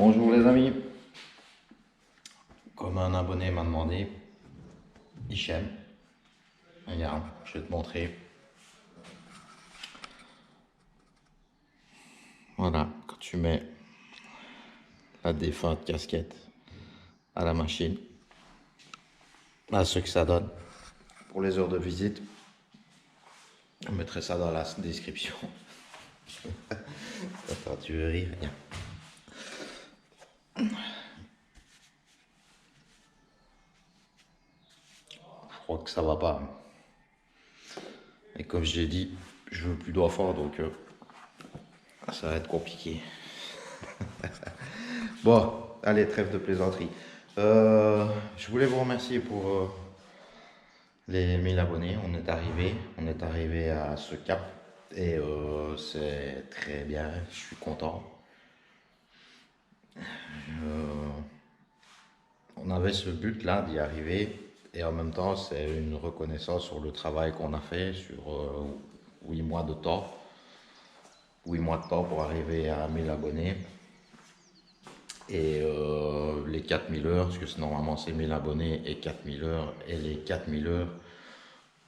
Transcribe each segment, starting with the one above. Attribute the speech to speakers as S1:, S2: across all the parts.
S1: Bonjour les amis, comme un abonné m'a demandé, Hichem, regarde, je vais te montrer. Voilà, quand tu mets la défunte casquette à la machine, là ce que ça donne pour les heures de visite, je mettrai ça dans la description. Attends, tu veux rire? Regarde. Je crois que ça va pas. Et comme je l'ai dit, je veux plus d'enfants donc ça va être compliqué. Bon, allez, trêve de plaisanterie. Je voulais vous remercier pour les 1000 abonnés. On est arrivé à ce cap et c'est très bien. Je suis content. On avait ce but là d'y arriver et en même temps c'est une reconnaissance sur le travail qu'on a fait sur 8 mois de temps. 8 mois de temps pour arriver à 1000 abonnés. Et les 4000 heures, parce que normalement c'est 1000 abonnés et 4000 heures, et les 4000 heures,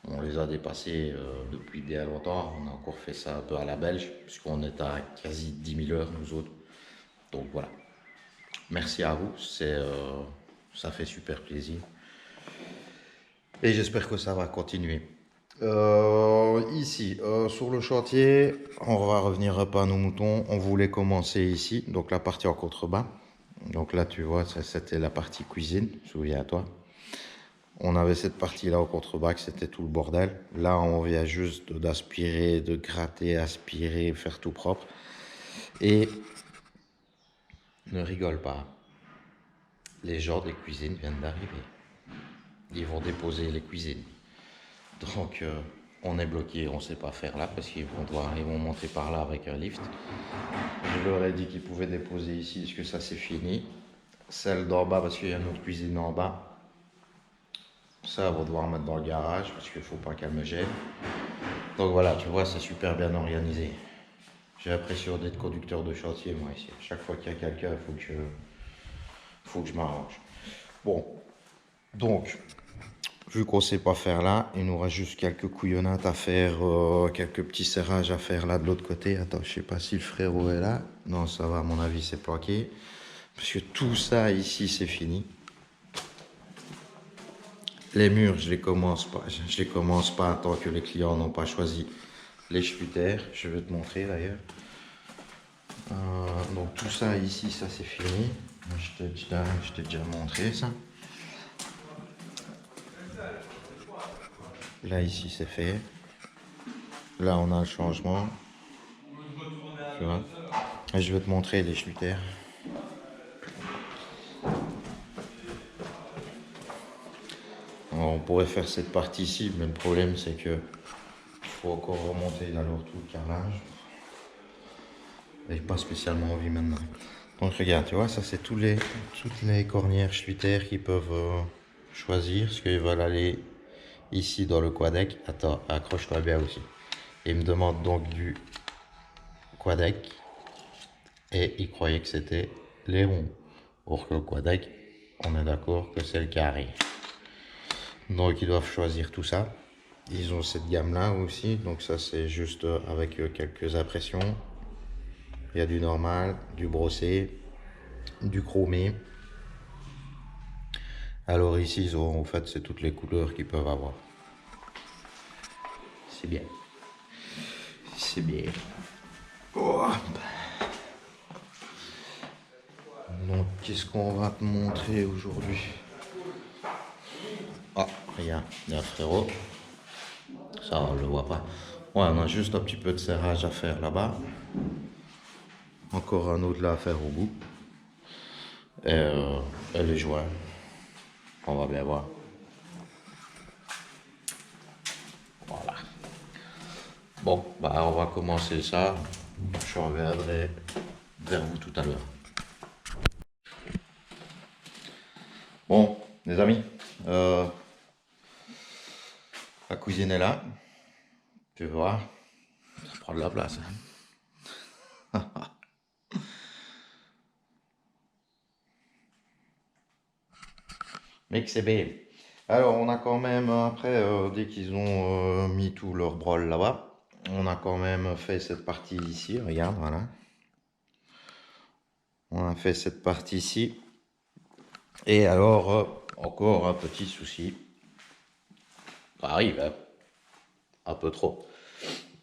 S1: on les a dépassés depuis bien longtemps. On a encore fait ça un peu à la belge, puisqu'on est à quasi 10 000 heures nous autres. Donc voilà. Merci à vous, ça fait super plaisir. Et j'espère que ça va continuer. Ici, sur le chantier, on va revenir un peu à nos moutons. On voulait commencer ici, donc la partie en contrebas. Donc là, tu vois, c'était la partie cuisine, souviens-toi. On avait cette partie-là au contrebas, c'était tout le bordel. Là, on vient juste d'aspirer, de gratter, aspirer, faire tout propre. Et ne rigole pas, les gens des cuisines viennent d'arriver. Ils vont déposer les cuisines. Donc, on est bloqué, on ne sait pas faire là, parce ils vont monter par là avec un lift. Je leur ai dit qu'ils pouvaient déposer ici, parce que ça c'est fini. Celle d'en bas, parce qu'il y a une autre cuisine en bas. Ça, on va devoir mettre dans le garage, parce qu'il ne faut pas qu'elle me gêne. Donc voilà, tu vois, c'est super bien organisé. J'ai l'impression d'être conducteur de chantier, moi, ici. Chaque fois qu'il y a quelqu'un, il faut que je m'arrange. Bon, donc, vu qu'on ne sait pas faire là, il nous reste juste quelques couillonnates à faire, quelques petits serrages à faire là de l'autre côté. Attends, je sais pas si le frérot est là. Non, ça va, à mon avis, c'est planqué. Parce que tout ça ici, c'est fini. Les murs, je les commence pas tant que les clients n'ont pas choisi les schwitters. Je vais te montrer d'ailleurs. Donc tout ça ici, ça c'est fini. Je t'ai déjà montré ça. Là ici c'est fait. Là on a le changement. Tu vois. Et je vais te montrer les schwitters. On pourrait faire cette partie ici, mais le problème c'est que il faut encore remonter alors tout le carrelage. J'ai pas spécialement envie maintenant. Donc regarde, tu vois, ça c'est toutes les cornières schwitters qui peuvent choisir ce qu'ils veulent aller ici dans le quadec. Attends, accroche-toi bien aussi. Ils me demandent donc du quadec et ils croyaient que c'était les ronds. Or que le quadec, on est d'accord que c'est le carré. Donc ils doivent choisir tout ça. Ils ont cette gamme là aussi, donc ça c'est juste avec quelques impressions. Il y a du normal, du brossé, du chromé. Alors ici, ils ont, en fait, c'est toutes les couleurs qu'ils peuvent avoir. C'est bien. C'est bien. Oh. Donc, qu'est-ce qu'on va te montrer aujourd'hui? Ah, regarde, il y a un frérot. Ça, on le voit pas. Ouais, on a juste un petit peu de serrage à faire là-bas. Encore un autre là à faire au bout. Et les joints. On va bien voir. Voilà. Bon, bah on va commencer ça. Je reviendrai vers vous tout à l'heure. Bon, les amis, la cuisine est là. Tu vois, ça prend de la place. Hein. Mec, c'est bien. Alors, on a quand même, après, dès qu'ils ont mis tout leur brol là-bas, on a quand même fait cette partie ici. Regarde, voilà. On a fait cette partie ici. Et alors, encore un petit souci. Ça arrive, hein. Un peu trop.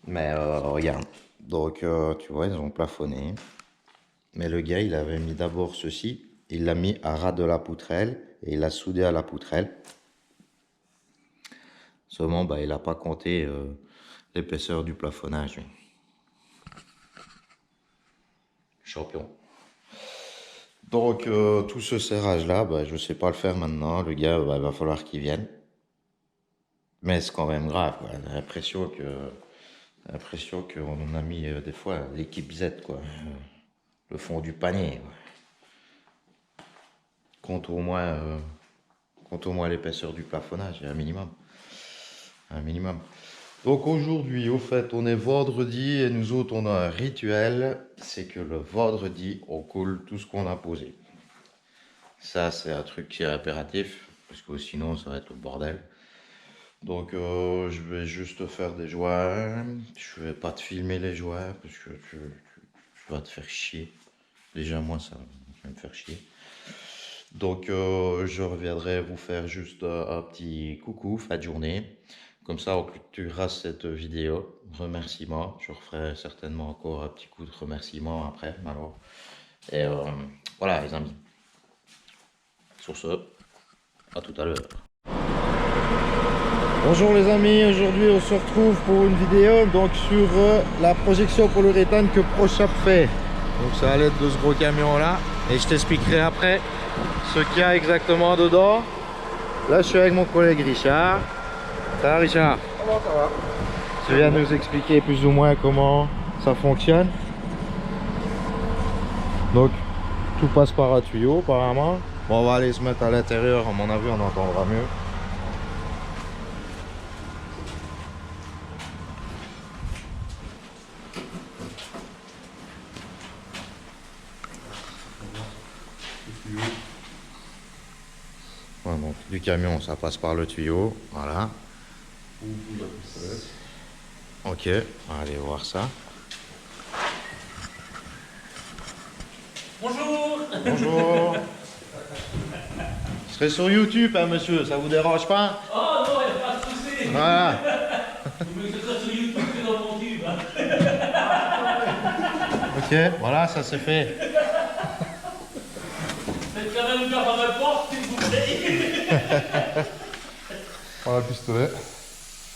S1: Mais regarde. Donc, tu vois, ils ont plafonné. Mais le gars, il avait mis d'abord ceci. Il l'a mis à ras de la poutrelle. Et il l'a soudé à la poutrelle. Seulement, bah, il n'a pas compté l'épaisseur du plafonnage. Lui. Champion. Donc, tout ce serrage-là, bah, je ne sais pas le faire maintenant. Le gars, bah, il va falloir qu'il vienne. Mais c'est quand même grave. Quoi. J'ai l'impression qu'on a mis des fois l'équipe Z, quoi. Le fond du panier. Quoi. Compte au moins l'épaisseur du plafonnage, un minimum. Un minimum. Donc aujourd'hui, au fait, on est vendredi et nous autres, on a un rituel. C'est que le vendredi, on coule tout ce qu'on a posé. Ça, c'est un truc qui est impératif, parce que sinon, ça va être le bordel. Donc, je vais juste faire des joints. Je vais pas te filmer les joints, parce que tu vas te faire chier. Déjà, moi, ça va me faire chier. Donc, je reviendrai vous faire juste un petit coucou, fin de journée. Comme ça, on clôturera cette vidéo. Remerciement. Je referai certainement encore un petit coup de remerciement après. Alors. Et voilà, les amis. Sur ce, à tout à l'heure. Bonjour les amis, aujourd'hui on se retrouve pour une vidéo donc sur la projection polyuréthane que ProShop fait. Donc c'est à l'aide de ce gros camion là et je t'expliquerai après ce qu'il y a exactement dedans. Là je suis avec mon collègue Richard. Ça va Richard?
S2: Comment ça va?
S1: Tu viens nous expliquer plus ou moins comment ça fonctionne. Donc tout passe par un tuyau apparemment. Bon, on va aller se mettre à l'intérieur, à mon avis on entendra mieux. Ouais, donc du camion ça passe par le tuyau, voilà. Ok, on va aller voir ça.
S3: Bonjour.
S1: Bonjour. Je serai sur YouTube, hein, monsieur, ça vous dérange pas?
S3: Oh non, il n'y a pas de souci.
S1: Voilà.
S3: Mais je serai sur YouTube que dans mon tube.
S1: Ok, voilà, ça c'est fait.
S3: Faites quand même ouvert par ma porte, s'il vous plaît.
S2: Voilà le pistolet.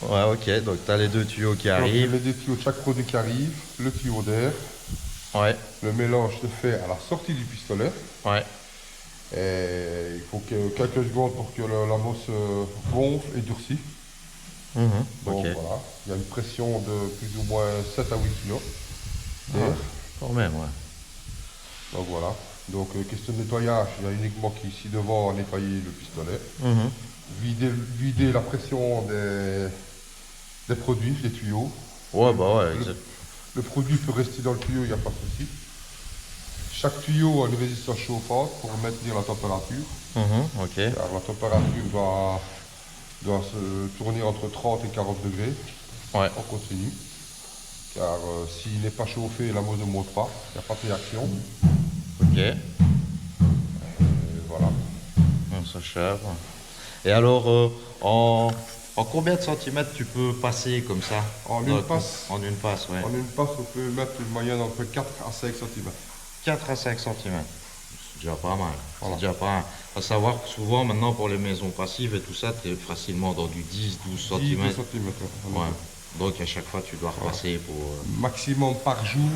S1: Ouais, ok, donc t'as les deux tuyaux qui
S2: Donc,
S1: arrivent.
S2: les deux tuyaux de chaque produit qui arrive, le tuyau d'air.
S1: Ouais,
S2: Le mélange se fait à la sortie du pistolet.
S1: ouais.
S2: Et il faut quelques secondes pour que la mousse gonfle et durcisse.
S1: Mhm,
S2: Donc
S1: ok.
S2: voilà, il y a une pression de plus ou moins 7 à 8 kg d'air.
S1: Ah, quand même, ouais.
S2: Donc voilà. Donc question de nettoyage, il y a uniquement qui ici devant à nettoyer le pistolet.
S1: Mhm.
S2: Vider la pression des produits, des tuyaux.
S1: Ouais, bah ouais,
S2: Le produit peut rester dans le tuyau, il n'y a pas de souci. Chaque tuyau a une résistance chauffante pour maintenir la température.
S1: ok.
S2: Alors, la température doit se tourner entre 30 et 40 degrés
S1: Ouais,
S2: en continu. Car s'il n'est pas chauffé, la mousse ne monte pas, il n'y a pas de réaction.
S1: ok.
S2: Et voilà.
S1: On se chauffe. Et alors, en combien de centimètres tu peux passer comme ça?
S2: En une passe.
S1: En une passe, ouais.
S2: En une passe, on peut mettre une moyenne entre 4 à 5 cm.
S1: 4 à 5 cm. C'est déjà pas mal.
S2: Voilà.
S1: C'est déjà pas mal. Faut savoir que souvent, maintenant, pour les maisons passives et tout ça, tu es facilement dans du 10-12 cm.
S2: 10 cm.
S1: Ouais. Donc, à chaque fois, tu dois repasser pour...
S2: Maximum par jour,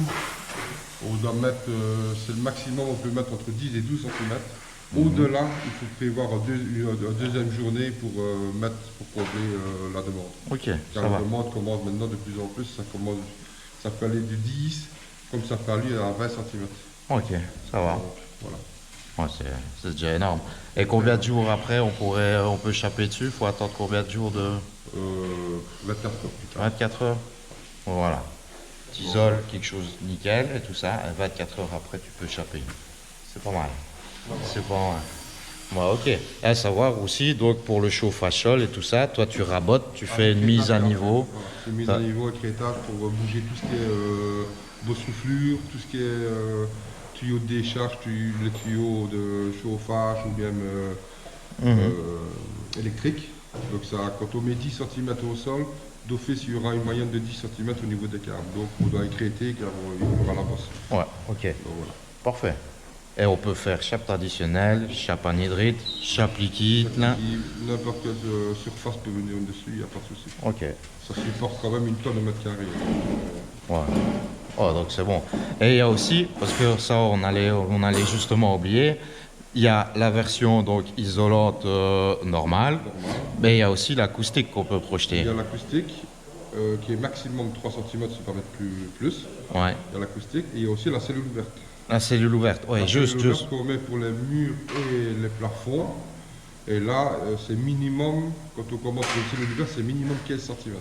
S2: on doit mettre, c'est le maximum, on peut mettre entre 10 et 12 cm. Au-delà, il faut prévoir une deuxième journée pour combler la demande.
S1: Ok,
S2: Car
S1: ça
S2: la
S1: va.
S2: demande commence maintenant de plus en plus, ça peut aller de 10, comme ça peut aller à 20 cm.
S1: Ok, ça va.
S2: Voilà.
S1: Ouais, c'est déjà énorme. Et combien de jours après, on peut chaper dessus? Faut attendre combien de jours de...
S2: 24 heures plus tard.
S1: 24 heures? Voilà. T'isole quelque chose nickel et tout ça. Et 24 heures après, tu peux chaper. C'est pas mal. C'est pas mal. Ouais, ok. Et à savoir aussi, donc pour le chauffage sol et tout ça, toi tu rabotes, tu fais une mise à niveau.
S2: Voilà, c'est une mise
S1: Ça-
S2: à niveau avec crétage pour bouger tout ce qui est bossoufflure, tout ce qui est tuyaux de décharge, les tuyaux de chauffage ou bien
S1: Mhm.
S2: électrique. Donc ça, quand on met 10 cm au sol, d'office il y aura une moyenne de 10 cm au niveau des câbles. Donc on doit écréter car il y aura la bosse.
S1: Ouais, ok.
S2: Donc voilà.
S1: Parfait. Et on peut faire chape traditionnelle, chape anhydrite, chape liquide, là.
S2: N'importe quelle surface peut venir dessus, il n'y a pas de souci.
S1: Ok.
S2: Ça supporte quand même une tonne de mètre carré.
S1: Ouais. Oh, donc c'est bon. Et il y a aussi, parce que ça on allait justement oublier, il y a la version donc isolante normale,
S2: Normal.
S1: mais il y a aussi l'acoustique qu'on peut projeter.
S2: Il y a l'acoustique qui est maximum 3 cm, si pas mettre plus.
S1: Ouais.
S2: Il y a l'acoustique et il y a aussi la cellule ouverte.
S1: La cellule ouverte. Ouais,
S2: La
S1: juste,
S2: cellule
S1: juste.
S2: ouverte qu'on met pour les murs et les plafonds. Et là, c'est minimum, quand on commence une cellule ouverte, c'est minimum 15 cm.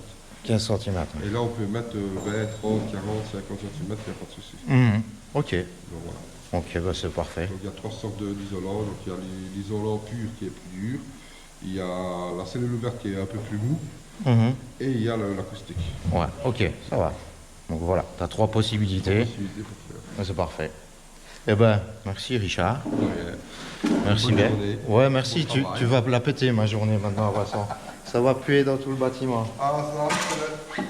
S1: 15 cm.
S2: Et là, on peut mettre 20, 30, 40, 50 cm, il n'y a pas de souci.
S1: Ok.
S2: Donc voilà.
S1: Ok, bah c'est parfait.
S2: Donc il y a trois sortes d'isolants. Donc il y a l'isolant pur qui est plus dur. Il y a la cellule ouverte qui est un peu plus mou.
S1: Mhm.
S2: Et il y a l'acoustique.
S1: Ouais, ok, ça va. Donc voilà, tu as trois possibilités.
S2: Possibilité pour faire.
S1: Ouais, c'est parfait. Eh ben, merci Richard.
S2: De rien.
S1: Merci
S2: Bonne
S1: bien.
S2: journée.
S1: Ouais, merci.
S2: Bon
S1: Tu
S2: travail.
S1: vas la péter ma journée maintenant, Vincent. Ça va puer dans tout le bâtiment.
S2: Ah, ça,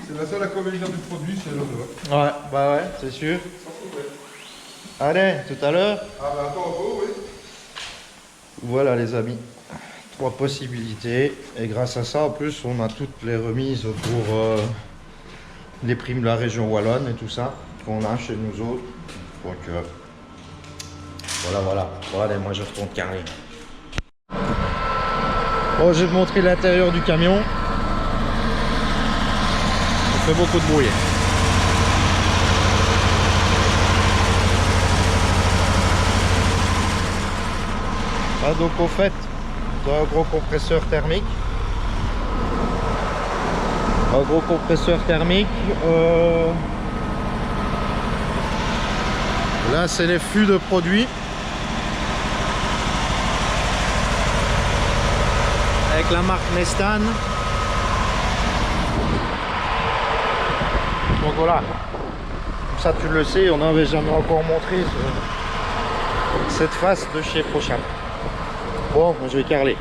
S2: c'est la seule inconvénient du produit, c'est l'odeur.
S1: Ouais, bah ouais, c'est sûr. Allez, tout à l'heure.
S2: Ah, bah attends encore, oui.
S1: Voilà les amis, trois possibilités. Et grâce à ça, en plus, on a toutes les remises pour les primes de la région wallonne et tout ça qu'on a chez nous autres. Donc voilà. Bon, allez, moi je retourne carrer. Bon, je vais te montrer l'intérieur du camion. Il fait beaucoup de bruit. Ah, donc au fait, tu as un gros compresseur thermique. Un gros compresseur thermique. Là, c'est les fûts de produits. Avec la marque Nestan. Donc voilà. Comme ça, tu le sais, on n'avait jamais encore montré cette face de chez Procham. Bon, je vais carreler.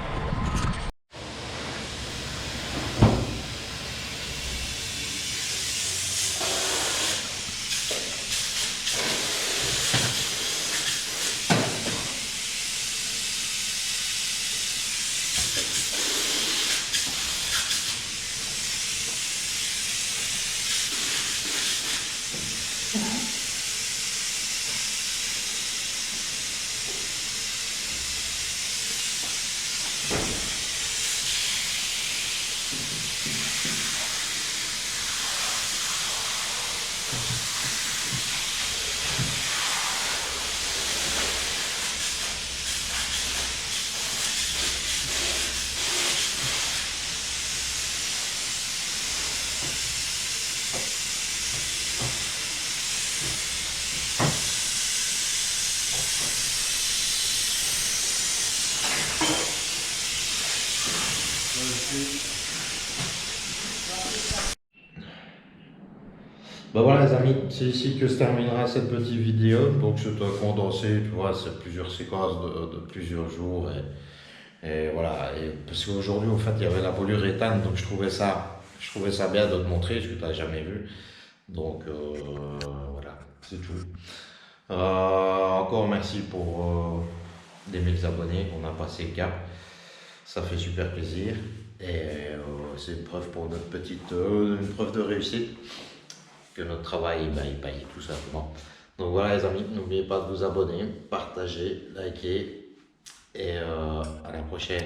S1: Ben voilà les amis, c'est ici que se terminera cette petite vidéo. Donc je t'ai condensé, tu vois, c'est plusieurs séquences de plusieurs jours. Et voilà, et parce qu'aujourd'hui en fait il y avait la polyuréthane, donc je trouvais ça bien de te montrer, ce que tu n'as jamais vu. Donc voilà, c'est tout. Encore merci pour les 1000 abonnés, on a passé le cap. Ça fait super plaisir. Et c'est une preuve pour notre une preuve de réussite. Que notre travail il paye tout simplement. Donc voilà les amis, n'oubliez pas de vous abonner, partager, liker et à la prochaine.